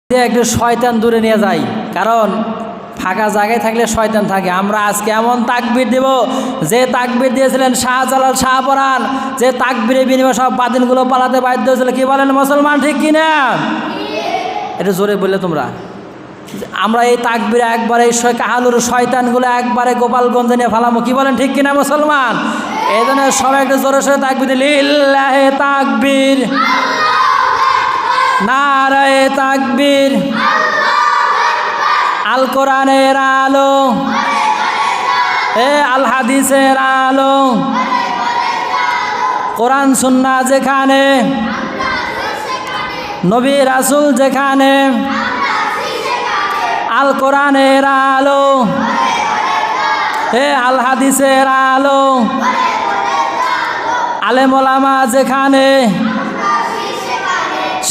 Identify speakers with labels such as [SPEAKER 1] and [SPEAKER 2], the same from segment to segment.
[SPEAKER 1] একটু শয়তান দূরে নিয়ে যাই, কারণ ফাঁকা জায়গায় থাকলে শয়তান থাকে। আমরা আজকে এমন তাকবীর দেব, যে তাকবীর দিয়েছিলেন শাহজালাল শাহপরাণ, যে তাকবীরের বিনিময়ে সব বাতিলগুলো পালাতে বাধ্য হয়েছিল। কি বলেন মুসলমান, ঠিক কিনা? এটা জোরে বললে তোমরা। আমরা এই তাকবীরে একবারে কাহালুর শয়তানগুলো একবারে গোপালগঞ্জে নিয়ে ফালামো। কি বলেন, ঠিক কিনা মুসলমান? এই জন্য সবাই একটু জোরে সোরে তাকবীর দিল, লিল্লাহি তাকবীর, নারায়ে তাকবীর, আল কোরআনের আলো, আল হাদিসের আলো, কোরআন সুন্নাহ যেখানে, নবী রাসূল যেখানে, আল কোরআনের আলো, আল হাদিসের আলো, আলেম ওলামা যেখানে,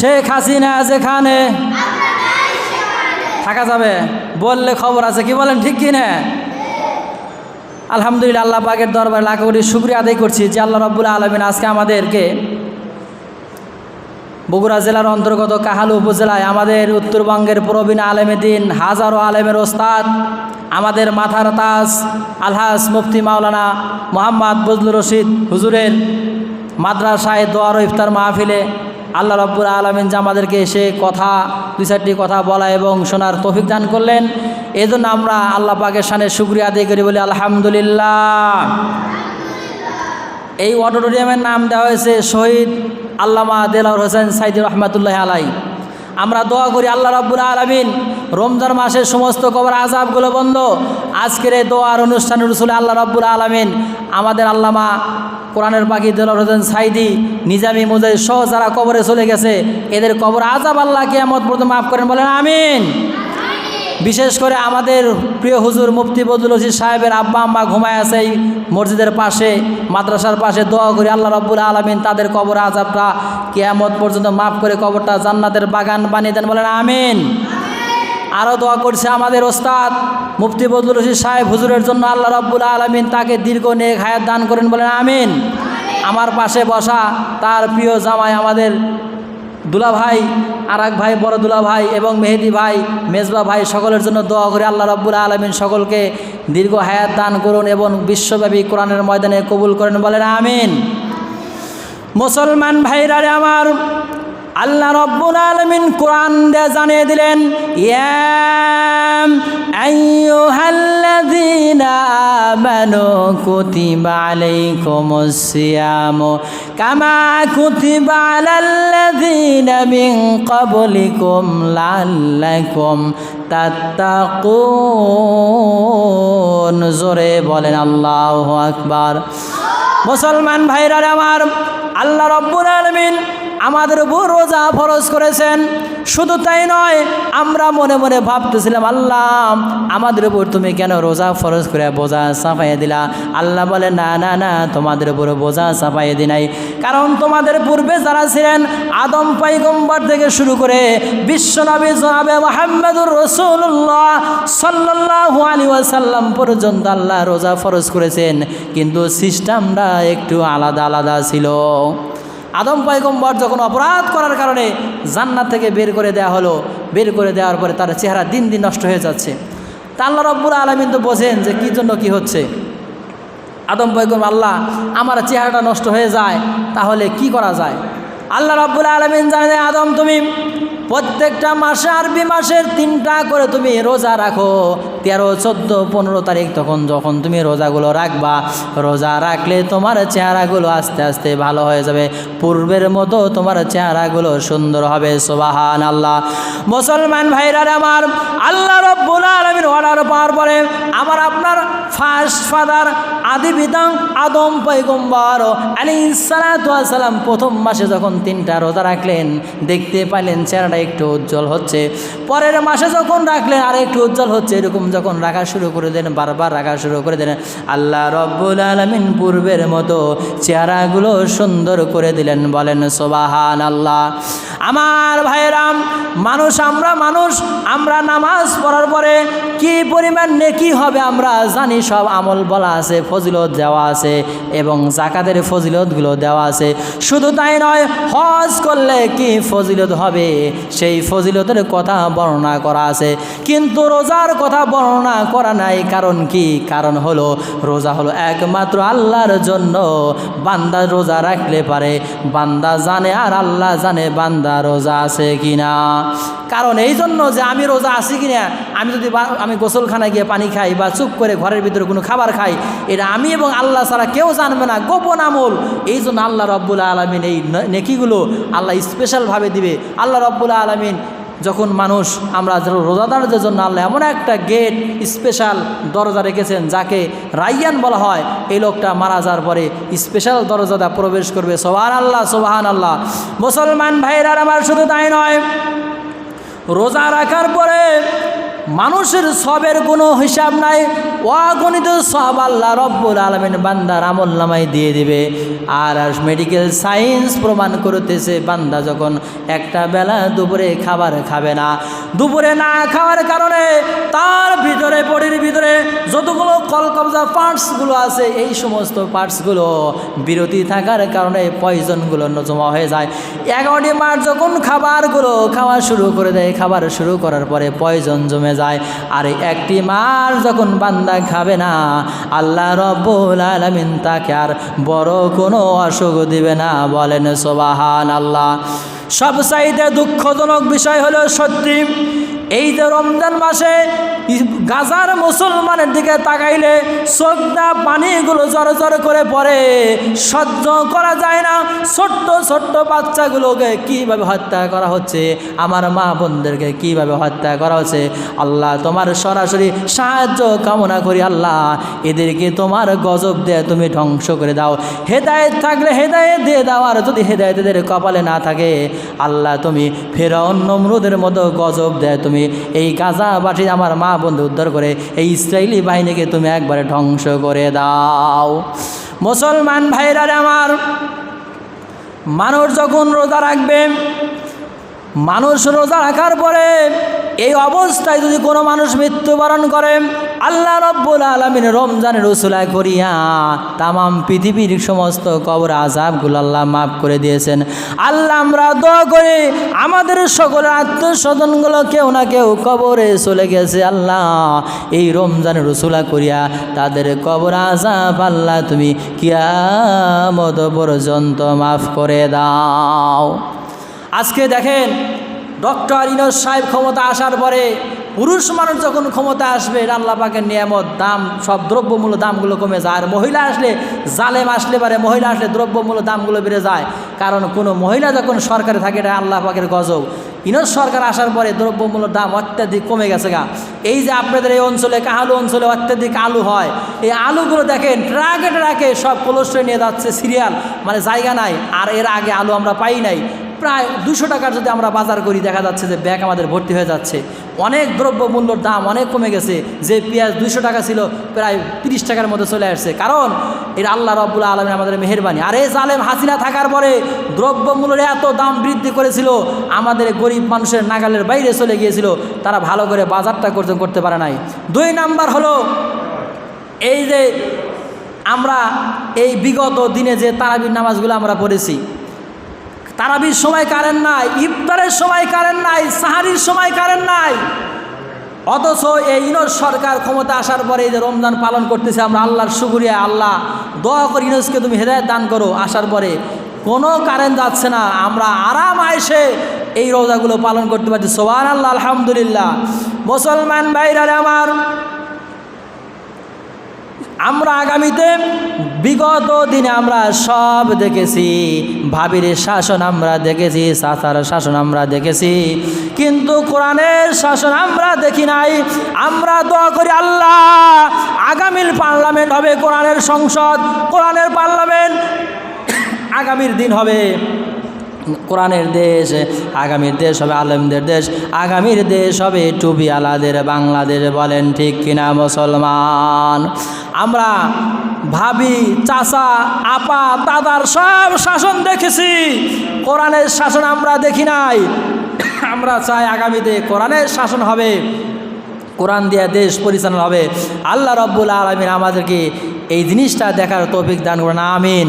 [SPEAKER 1] শেখ হাসিনা যেখানে, থাকা যাবে বললে খবর আছে। কি বলেন, ঠিক কিনা? আলহামদুলিল্লাহ, আল্লাহ পাকের দরবারে লাখ কোটি শুকরিয়া আদায় করছি যে আল্লাহ রাব্বুল আলামিন আজকে আমাদেরকে বগুড়া জেলার অন্তর্গত কাহালু উপজেলায় আমাদের উত্তরবঙ্গের প্রবীণ আলেমে দ্বীন, হাজারো আলেমের ওস্তাদ, আমাদের মাথার তাজ আলহাজ মুফতি মাওলানা মোহাম্মদ বজলুর রশিদ হুজুরের মাদ্রাসায় দোয়া ও ইফতার মাহফিলে আল্লাহ রাব্বুল আলামিন যে আমাদেরকে এসে কথা দুই চারটি কথা বলা এবং শোনার তৌফিক দান করলেন, এই জন্য আমরা আল্লাহ পাকের শানে শুকরিয়া আদায় করি, বলি আলহামদুলিল্লাহ। এই অডিটোরিয়ামের নাম দেওয়া হয়েছে শহীদ আল্লামা দেলাওয়ার হোসেন সাইদি রহমাতুল্লাহ আলাই। আমরা দোয়া করি আল্লাহ রাব্বুল আলামিন রমজান মাসের সমস্ত কবর আযাবগুলো বন্ধ। আজকের এই দোয়ার অনুষ্ঠানের রসুলে আল্লাহ রাব্বুল আলামিন আমাদের আল্লামা কোরআনের পাখি দেলাওয়ার হোসেন সাইদি, নিজামি মুজাহিদ সহ যারা কবরে চলে গেছে, এদের কবর আযাব আল্লাহ কিয়ামত পর্যন্ত মাফ করেন, বলেন আমিন। বিশেষ করে আমাদের প্রিয় হুজুর মুফতি বজলুর রশিদ সাহেবের আব্বা আম্মা ঘুমায় আছে এই মসজিদের পাশে, মাদ্রাসার পাশে। দোয়া করি আল্লাহ রাব্বুল আলামিন তাদের কবর আযাবটা কিয়ামত পর্যন্ত মাফ করে কবরটা জান্নাতের বাগান বানিয়ে দেন, বলেন আমিন। আরও দোয়া করছে আমাদের ওস্তাদ মুফতি বজলুর রশিদ সাহেব হুজুরের জন্য আল্লাহ রাব্বুল আলামিন তাকে দীর্ঘ নেক হায়াত দান করেন, বলেন আমিন। আমার পাশে বসা তার প্রিয় জামাই আমাদের দুলা ভাই, আর এক ভাই বড় দুলা ভাই এবং মেহেদি ভাই, মেজবা ভাই, সকলের জন্য দোয়া করে আল্লাহ রাব্বুল আলামিন সকলকে দীর্ঘ হায়াত দান করুন এবং বিশ্বব্যাপী কোরআনের ময়দানে কবুল করেন, বলেন আমিন। মুসলমান ভাইরা রে আমার, আল্লাহ রাব্বুল আলামিন কোরআন দিয়ে জানিয়ে দিলেন, ইয়া আইয়ুহাল্লাযীনা আমানু কুতিবা আলাইকুমুস সিয়ামু কামা কুতিবা আলাল্লাযীনা মিন ক্বাবলিকুম লাআল্লাকুম তাত্তাকুন। জোরে বলেন আল্লাহু আকবার। মুসলমান ভাইরা আমার, আল্লাহ রাব্বুল আলামিন আমাদের উপর রোজা ফরজ করেছেন। শুধু তাই নয়, আমরা মনে মনে ভাবতেছিলাম, আল্লাহ আমাদের উপর তুমি কেন রোজা ফরজ করে বোঝা চাপাইয়ে দিলা? আল্লাহ বলে, না না না, তোমাদের উপর বোঝা চাপাইয়ে দি নাই, কারণ তোমাদের পূর্বে যারা ছিলেন আদম পয়গম্বর থেকে শুরু করে বিশ্বনবী জনাবে মুহাম্মদুর রাসূলুল্লাহ সাল্লাল্লাহু আলাইহি ওয়াসাল্লাম পর্যন্ত আল্লাহ রোজা ফরজ করেছেন, কিন্তু সিস্টেমটা একটু আলাদা আলাদা ছিল। আদম পয়গম্বর যখন অপরাধ করার কারণে জান্নাত থেকে বের করে দেওয়া হলো, বের করে দেওয়ার পরে তার চেহারা দিন দিন নষ্ট হয়ে যাচ্ছে। তা আল্লাহ রাব্বুল আলামিন তো বোঝেন যে কী জন্য কী হচ্ছে। আদম পয়গম্বর, আল্লাহ আমার চেহারাটা নষ্ট হয়ে যায়, তাহলে কি করা যায়? আল্লাহ রাব্বুল আলামিন জানেন, আদম তুমি প্রত্যেকটা মাসে, আরবি মাসের 3টা করে তুমি রোজা রাখো, 13, 14, 15 তারিখ তখন যখন তুমি রোজাগুলো রাখবা, রোজা রাখলে তোমার চেহারাগুলো আস্তে আস্তে ভালো হয়ে যাবে, পূর্বের মতো তোমার চেহারাগুলো সুন্দর হবে। সুবহানাল্লাহ। মুসলমান ভাইরা আমার, আল্লাহ রাব্বুল আলামিন অর্ডার পাওয়ার পরে আমার আপনার ফার্স্ট ফাদার আদি পিতা আদম পয়গম্বর আলাইহিস সালাতু ওয়াস সালাম প্রথম মাসে যখন 3টা রোজা রাখলেন, দেখতে পাইলেন চেহারাটা একটু উজ্জ্বল হচ্ছে। পরের মাসে যখন রাখলেন আর একটু উজ্জ্বল হচ্ছে। এরকম যখন রাখা শুরু করে দেন, বারবার রাখা শুরু করে দেন, আল্লাহ রাব্বুল আলামিন পূর্বের মতো চেহারাগুলো সুন্দর করে দিলেন, বলেন সুবহানাল্লাহ। আমার ভাইরাম, আমরা নামাজ পড়ার পরে কি পরিমাণ নেকি হবে আমরা জানি, সব আমল বলা আছে, ফজিলত দেওয়া আছে এবং যাকাতের ফজিলতগুলো দেওয়া আছে। শুধু তাই নয়, হজ করলে কি ফজিলত হবে সেই ফজিলতের কথা বর্ণনা করা আছে, কিন্তু রোজার কথা বর্ণনা করা নাই। কারণ কি? কারণ হলো রোজা হলো একমাত্র আল্লাহর জন্য। বান্দা রোজা রাখলে পারে বান্দা জানে আর আল্লাহ জানে বান্দা রোজা আছে কিনা। কারণ এই জন্য যে আমি রোজা আছি কিনা, আমি যদি আমি গোসলখানায় গিয়ে পানি খাই বা চুপ করে ঘরের ভিতরে কোনো খাবার খাই, এটা আমি এবং আল্লাহ ছাড়া কেউ জানবে না, গোপন আমল। এই জন্য আল্লাহ রব্বুল আলামিন এই নেকিগুলো আল্লাহ স্পেশালভাবে দিবে। আল্লাহ রব্বুল আলামিন যখন মানুষ আমরা রোজাদারদের জন্য আল্লাহ এমন একটা গেট স্পেশাল দরজা রেখেছেন যাকে রাইয়ান বলা হয়, এই লোকটা মারা যাওয়ার পরে স্পেশাল দরজাটা প্রবেশ করবে। সুবহানাল্লাহ, সুবহানাল্লাহ। মুসলমান ভাইরা আমার, শুধু তাই নয়, রোজা রাখার পরে মানুষের সবের কোনো হিসাব নাই, অগণিত সব আল্লাহ রব্বুল আলামিন বান্দার আমল নামায় দিয়ে দিবে। আর মেডিকেল সায়েন্স প্রমাণ করতেছে বান্দা যখন একটা বেলা দুপুরে খাবার খাবে না, দুপুরে না খাওয়ার কারণে তার ভিতরে বডির ভিতরে যতগুলো কলকবজা পার্টসগুলো আছে এই সমস্ত পার্টসগুলো বিরতি থাকার কারণে পয়জনগুলো জমা হয়ে যায়। 11টি মাস যখন খাবারগুলো খাওয়া শুরু করে দেয়, খাবার শুরু করার পরে পয়জন জমে যায়। আর একটি মাস যখন বান্দা খাবে না, আল্লাহ রব্বুল আলামিন তাকে আর বড় কোনো অসুখ দিবে না। বলেন সুবহানাল্লাহ। সবচাইতে দুঃখজনক বিষয় হলো সত্যি এই যে রমজান মাসে গাজার মুসলমানের দিকে তাকাইলে চোখটা পানিগুলো জড় জড় করে পড়ে, সহ্য করা যায় না। ছোট্ট ছোট্ট বাচ্চাগুলোকে কীভাবে হত্যা করা হচ্ছে, আমার মা বোনদেরকে কীভাবে হত্যা করা হচ্ছে। আল্লাহ তোমার সরাসরি সাহায্য কামনা করি, আল্লাহ এদেরকে তোমার গজব দিয়ে তুমি ধ্বংস করে দাও। হেদায়েত থাকলে হেদায়েত দিয়ে দাও, আর যদি হেদায়েত এদের কপালে না থাকে আল্লাহ তুমি ফেরাউন নমরুদের মতো গজব দেয় তুমি এই গাজাবাসী আমার মা বন্ধু উদ্ধার করে এই ইসরায়েলি বাহিনীকে তুমি একবারে ধ্বংস করে দাও। মুসলমান ভাইরা আমার, মানুষ যখন রোজা রাখবে, মানুষ রোজা রাখার পরে এই অবস্থায় যদি কোনো মানুষ মৃত্যুবরণ করে, আল্লাহ রব্বুল আলামিন রমজানের রসুলা করিয়া তামাম পৃথিবীর সমস্ত কবর আযাবগুলো আল্লাহ মাফ করে দিয়েছেন। আল্লাহ আমরা দোয়া করি আমাদের সকলের আত্মস্বজনগুলো কেউ না কেউ কবরে চলে গেছে, আল্লাহ এই রমজানের রসুলা করিয়া তাদের কবর আযাব আল্লাহ তুমি কিয়ামত পর্যন্ত মাফ করে দাও। আজকে দেখেন ডক্টর ইউনূস সাহেব ক্ষমতা আসার পরে পুরুষ মানুষ যখন ক্ষমতা আসবে, আল্লাহ পাকের নিয়ামত, দাম সব দ্রব্যমূল্য দামগুলো কমে যায়। আর মহিলা আসলে, জালেম আসলে পারে, মহিলা আসলে দ্রব্যমূল্য দামগুলো বেড়ে যায়। কারণ কোনো মহিলা যখন সরকারে থাকে এটা আল্লাহ পাকের গজব। ইউনূস সরকার আসার পরে দ্রব্যমূল্য দাম অত্যাধিক কমে গেছে গা। এই যে আপনাদের এই অঞ্চলে কাহালু অঞ্চলে অত্যাধিক আলু হয়, এই আলুগুলো দেখেন ট্রাকে ট্রাকে সব কোলেস্ট্রল নিয়ে যাচ্ছে, সিরিয়াল মানে জায়গা নাই। আর এর আগে আলু আমরা পাই নাই, প্রায় 200 টাকার যদি আমরা বাজার করি দেখা যাচ্ছে যে ব্যাগ আমাদের ভর্তি হয়ে যাচ্ছে। অনেক দ্রব্যমূল্যর দাম অনেক কমে গেছে। যে পেঁয়াজ 200 টাকা ছিল প্রায় 30 টাকার মধ্যে চলে আসছে। কারণ এটা আল্লাহ রব্বুল আলামিন আমাদের মেহেরবানি। আর এই জালেম হাসিনা থাকার পরে দ্রব্যমূল্যের এত দাম বৃদ্ধি করেছিল, আমাদের গরিব মানুষের নাগালের বাইরে চলে গিয়েছিল, তারা ভালো করে বাজারটা করতে পারে নাই। 2 নাম্বার হলো এই যে আমরা এই বিগত দিনে যে তারাবির নামাজগুলো আমরা পড়েছি, তারাবির সময় কারেন্ট নাই, ইফতারের সময় কারেন্ট নাই, সাহারির সময় কারেন্ট নাই। অথচ এই ইউনূস সরকার ক্ষমতা আসার পরে এই যে রমজান পালন করতেছে, আমরা আল্লাহর শুকরিয়া, আল্লাহ দোয়া করি ইউনূসকে তুমি হেদায়েত দান করো। আসার পরে কোনো কারেন্ট যাচ্ছে না, আমরা আরাম আয়েশে এই রোজাগুলো পালন করতে পারছি। সুবহানাল্লাহ, আলহামদুলিল্লাহ। মুসলমান ভাইরা আমার, আমরা আগামীতে বিগত দিনে আমরা সব দেখেছি, ভাবির শাসন আমরা দেখেছি, চাচার শাসন আমরা দেখেছি, কিন্তু কোরআনের শাসন আমরা দেখি নাই। আমরা দোয়া করি আল্লাহ আগামীর পার্লামেন্ট হবে কোরআনের সংসদ, কোরআনের পার্লামেন্ট, আগামীর দিন হবে কোরআনের দেশ, আগামীর দেশ হবে আলেমদের দেশ, আগামীর দেশ হবে টুপি আলাদের বাংলাদেশ। বলেন ঠিক কিনা মুসলমান? আমরা ভাবি, চাচা, আপা, দাদার সব শাসন দেখেছি, কোরআনের শাসন আমরা দেখি নাই। আমরা চাই আগামীতে কোরআনের শাসন হবে, কোরআন দিয়ে দেশ পরিচালনা হবে। আল্লাহ রব্বুল আলামিন আমাদেরকে এই জিনিসটা দেখার তৌফিক দান করুন, আমিন।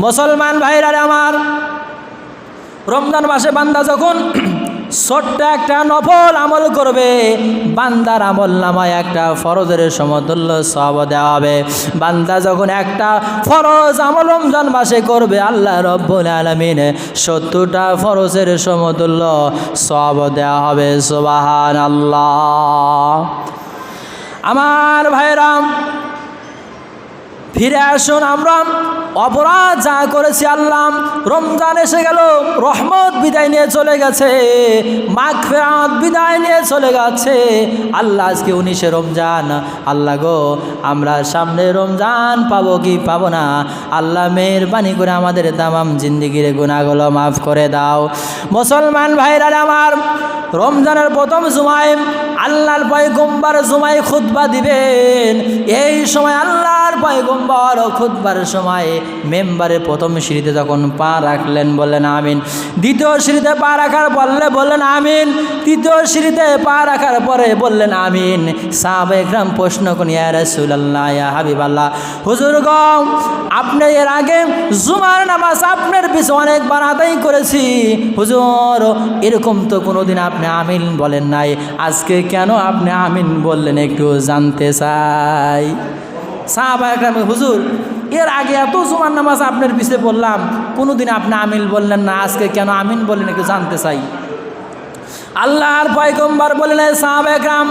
[SPEAKER 1] মুসলমান ভাইরা আমার, রমজান মাসে বান্দা যখন ছোট্ট একটা নফল আমল করবে, বান্দার আমল নামায় একটা ফরজের সমতুল্য সওয়াব দেওয়া হবে। বান্দা যখন একটা ফরজ আমল রমজান মাসে করবে, আল্লাহ রব্বুল আলামিন 70টা ফরজের সমতুল্য সওয়াব দেওয়া হবে। সুবহানাল্লাহ। আমার ভাইরাম, ফিরে আসুন। আমরা অপরাধ যা করেছি, আল্লাহ রমজান এসে গেল, রহমত বিদায় নিয়ে চলে গেছে, মাগফিরাত বিদায় নিয়ে চলে গেছে। আল্লাহ আজকে 19শে রমজান। আল্লাহ গো, আমরা সামনে রমজান পাবো কি পাবো না, আল্লাহ মেহেরবানি করে আমাদের তামাম জিন্দিগির গুনাহগুলো মাফ করে দাও। মুসলমান ভাইরা আমার, রমজানের প্রথম জুমায় আল্লাহর পয়গম্বর জুমায় খুতবা দিবেন। এই সময় আল্লাহর পয়গম্বর খুতবার সময় মেম্বারের প্রথম সিঁড়িতে যখন পা রাখলেন বললেন আমিন, দ্বিতীয় সিঁড়িতে পা রাখার বললে বললেন আমিন, তৃতীয় সিঁড়িতে পা রাখার পরে বললেন আমিন। সাহাবায়ে একরাম প্রশ্ন করেন, ইয়া রাসূলুল্লাহ, ইয়া হাবিবাল্লাহ, হুজুর গো, আপনি এর আগে জুমার নামাজ আপনার পিছনে অনেকবার আদায় করেছি, হুজুর এরকম তো কোনোদিন আপনি আমিন বলেন নাই, আজকে কেন আপনি আমিন বললেন একটু জানতে চাই। সাহাবায়ে একরাম, হুজুর এর আগে এত জুমার নামাজ আপনার পিছে পড়লাম, কোনোদিন আপনি আমিন বললেন না, আজকে কেন আমিন বললেন একটু জানতে চাই। আল্লাহর পয়গম্বর বললেন, সাহাবায়ে একরাম,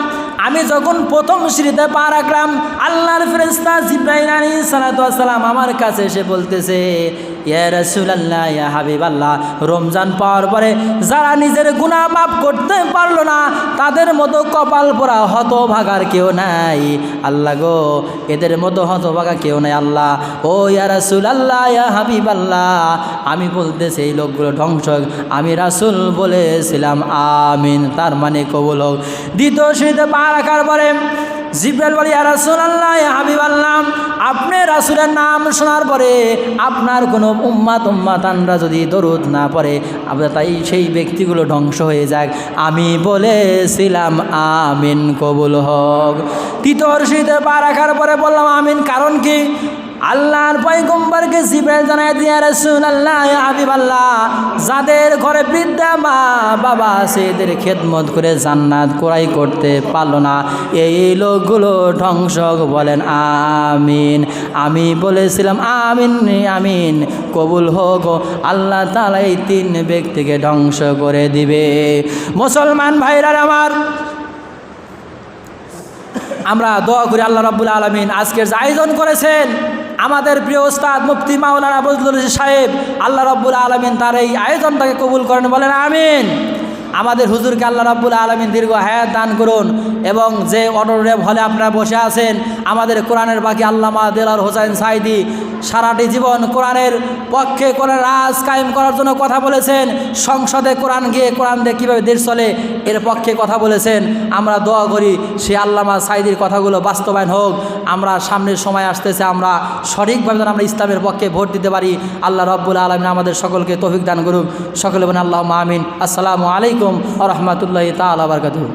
[SPEAKER 1] আমি যখন প্রথম সিঁড়িতে পা রাখলাম, আল্লাহর ফেরেশতা জিবরাইল আলাইহিস সালাতু ওয়াস সালাম আমার কাছে এসে বলতেছে, ইয়া রাসূলুল্লাহ, ইয়া হাবিবাল্লাহ, রমজান পাওয়ার পরে যারা নিজের গুনাহ মাফ করতে পারলো না, তাদের মতো কপাল পোড়া হতভাগার কেউ নাই। আল্লাহ গো, এদের মতো হতভাগা কেউ নাই। আল্লাহ ও ইয়া রাসূলুল্লাহ, ইয়া হাবিবাল্লাহ, আমি বলতেছি এই লোকগুলো ধ্বংস হোক, আমি রাসূল বলেছিলাম আমিন, তার মানে কবুল হোক। দ্বিতীয় সিঁড়িতে পা রাখার পরে জিবরাইল বলে, ইয়া রাসূলুল্লাহ, ইয়া হাবিবাল্লাহ, আপনি রাসূলের নাম শোনার পরে আপনার কোনো উম্মাতানরা যদি দরুদ না পড়ে, তাই সেই ব্যক্তিগুলো ধ্বংস হয়ে যাক, আমি বলেছিলাম আমিন, কবুল হোক। তৃতীয় সিঁড়িতে পা রাখার পরে বললাম আমিন, কারণ কি? আল্লাহর পয়গম্বরকে জিবরাইল জানায় দিয়া, রাসূলুল্লাহ, ইয়া হাবিবাল্লাহ, যাদের ঘরে বৃদ্ধা মা বাবা আছে, এদের খেদমত করে জান্নাত ক্রয় করতে পারলো না, এই লোকগুলো ধ্বংস বলেন আমিন। আমি বলেছিলাম আমিন, আমিন, কবুল হোক। আল্লাহ তাআলা এই 3 ব্যক্তিকে ধ্বংস করে দিবে। মুসলমান ভাইরা আমার, আমরা দোয়া করি আল্লাহ রাব্বুল আলামিন আজকের যে আয়োজন করেছেন আমাদের প্রিয় উস্তাদ মুফতি মাওলানা বজলুল সাহেব, আল্লাহ রাব্বুল আলামিন তার এই আয়োজনটাকে কবুল করেন, বলেন আমিন। আমাদের হুজুরকে আল্লাহ রাব্বুল আলামিন দীর্ঘ হায়াত দান করুন, এবং যে অটোরেপ হলে আপনারা বসে আছেন, আমাদের কোরআনের বাকি আল্লামা দেলাওয়ার হোসেন সাইদি সারাটি জীবন কোরআনের পক্ষে কোরআন রাজ কায়েম করার জন্য কথা বলেছেন, সংসদে কোরআন গিয়ে কোরআন দিয়ে কীভাবে দেশ চলে এর পক্ষে কথা বলেছেন। আমরা দোয়া করি সে আল্লামা সাইদির কথাগুলো বাস্তবায়ন হোক। আমরা সামনের সময় আসতেছে, আমরা সঠিকভাবে যেন আমরা ইসলামের পক্ষে ভোট দিতে পারি। আল্লাহ রাব্বুল আলামিন আমাদের সকলকে তৌফিক দান করুক। সকলে বলেন আল্লাহুম্মা আমিন। আসসালামু আলাইকুম ওয়া রাহমাতুল্লাহি তাআলা ওয়া বারাকাতুহু।